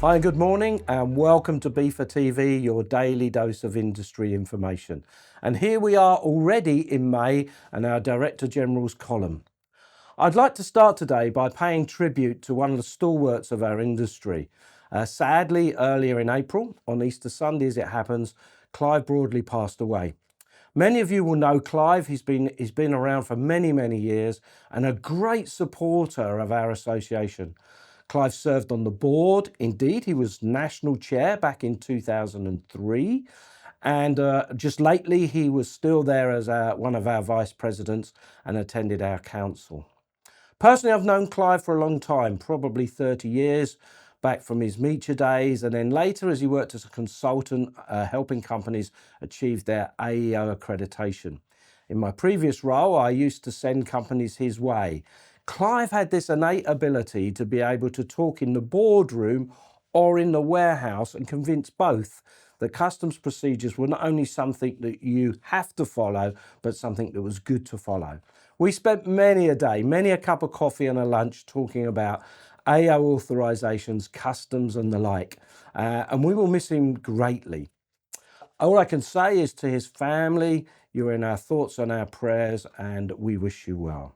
Hi, good morning and welcome to BIFA TV, your daily dose of industry information. And here we are already in May and our Director General's column. I'd like to start today by paying tribute to one of the stalwarts of our industry. Sadly, earlier in April, on Easter Sunday as it happens, Clive Broadley passed away. Many of you will know Clive. He's been around for many years and a great supporter of our association. Clive served on the board. Indeed, he was national chair back in 2003. And just lately, he was still there as one of our vice presidents and attended our council. Personally, I've known Clive for a long time, probably 30 years, back from his Meacher days, and then later as he worked as a consultant, helping companies achieve their AEO accreditation. In my previous role, I used to send companies his way. Clive had this innate ability to be able to talk in the boardroom or in the warehouse and convince both that customs procedures were not only something that you have to follow, but something that was good to follow. We spent many a day, many a cup of coffee and a lunch talking about AO authorizations, customs and the like, and we will miss him greatly. All I can say is to his family, you're in our thoughts and our prayers, and we wish you well.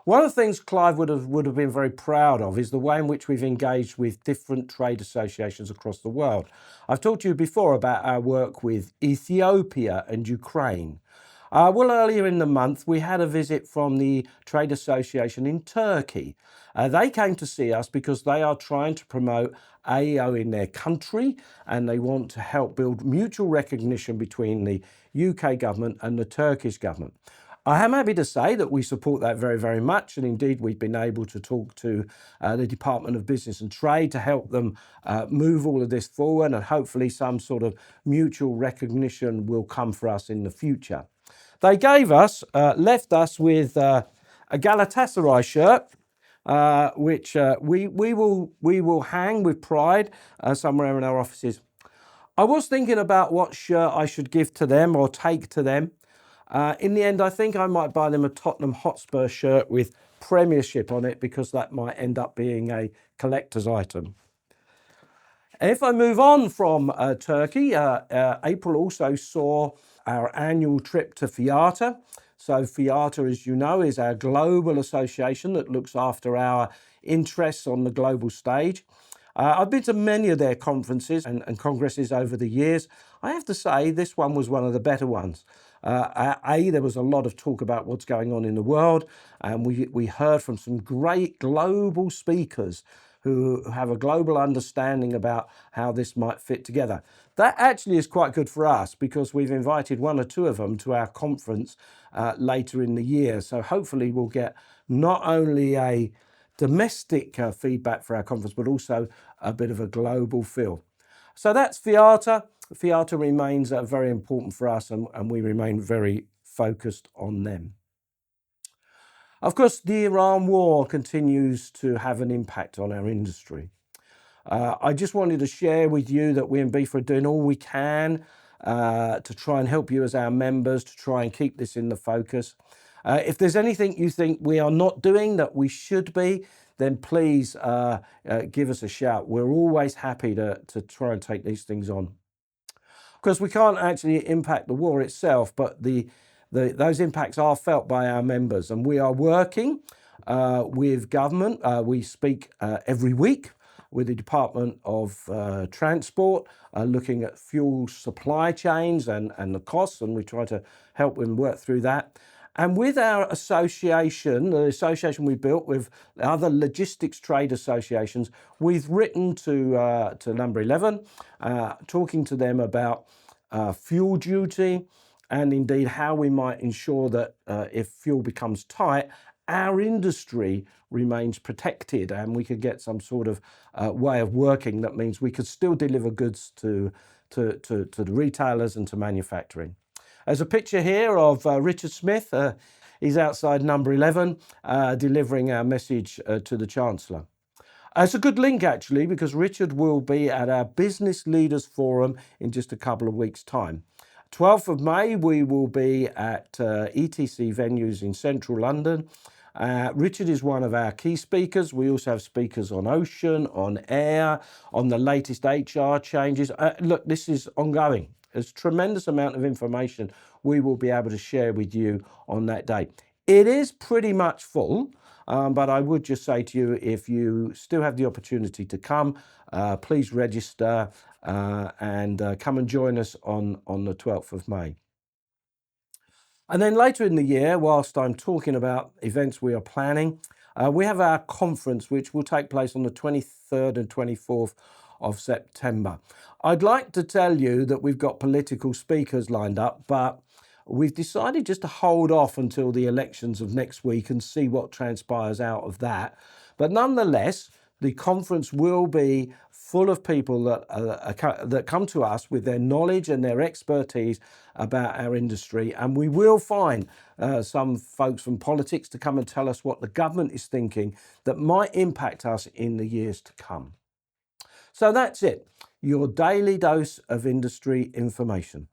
One of the things Clive would have been very proud of is the way in which we've engaged with different trade associations across the world. I've talked to you before about our work with Ethiopia and Ukraine. Well, earlier in the month, we had a visit from the trade association in Turkey. They came to see us because they are trying to promote AEO in their country and they want to help build mutual recognition between the UK government and the Turkish government. I am happy to say that we support that very much, and indeed we've been able to talk to the Department of Business and Trade to help them move all of this forward, and hopefully some sort of mutual recognition will come for us in the future. They left us with a Galatasaray shirt, which we will hang with pride somewhere in our offices. I was thinking about what shirt I should give to them or take to them. In the end, I think I might buy them a Tottenham Hotspur shirt with Premiership on it because that might end up being a collector's item. If I move on from Turkey, April also saw our annual trip to FIATA. So FIATA, as you know, is our global association that looks after our interests on the global stage. I've been to many of their conferences and congresses over the years. I have to say this one was one of the better ones. There was a lot of talk about what's going on in the world, and we heard from some great global speakers who have a global understanding about how this might fit together. That actually is quite good for us because we've invited one or two of them to our conference later in the year. So hopefully we'll get not only a domestic feedback for our conference, but also a bit of a global feel. So that's FIATA. FIATA remains very important for us, and we remain very focused on them. Of course, the Iran war continues to have an impact on our industry. I just wanted to share with you that we in BIFA are doing all we can to try and help you as our members to try and keep this in the focus. If there's anything you think we are not doing that we should be, then please give us a shout. We're always happy to try and take these things on. Of course, we can't actually impact the war itself, but those impacts are felt by our members, and we are working with government. We speak every week with the Department of Transport, looking at fuel supply chains and the costs, and we try to help them work through that. And with our association, the association we built with other logistics trade associations, we've written to number 11, talking to them about fuel duty and indeed how we might ensure that if fuel becomes tight, our industry remains protected and we could get some sort of way of working that means we could still deliver goods to the retailers and to manufacturing. There's a picture here of Richard Smith. He's outside number 11, delivering our message to the Chancellor. It's a good link actually, because Richard will be at our Business Leaders Forum in just a couple of weeks' time. 12th of May, we will be at ETC venues in central London. Richard is one of our key speakers. We also have speakers on ocean, on air, on the latest HR changes. Look, this is ongoing. There's a tremendous amount of information we will be able to share with you on that day. It is pretty much full, but I would just say to you, if you still have the opportunity to come, please register and come and join us on the 12th of May. And then later in the year, whilst I'm talking about events we are planning, we have our conference, which will take place on the 23rd and 24th of September. I'd like to tell you that we've got political speakers lined up, but we've decided just to hold off until the elections of next week and see what transpires out of that. But nonetheless, the conference will be full of people that come to us with their knowledge and their expertise about our industry. And we will find some folks from politics to come and tell us what the government is thinking that might impact us in the years to come. So that's it, your daily dose of industry information.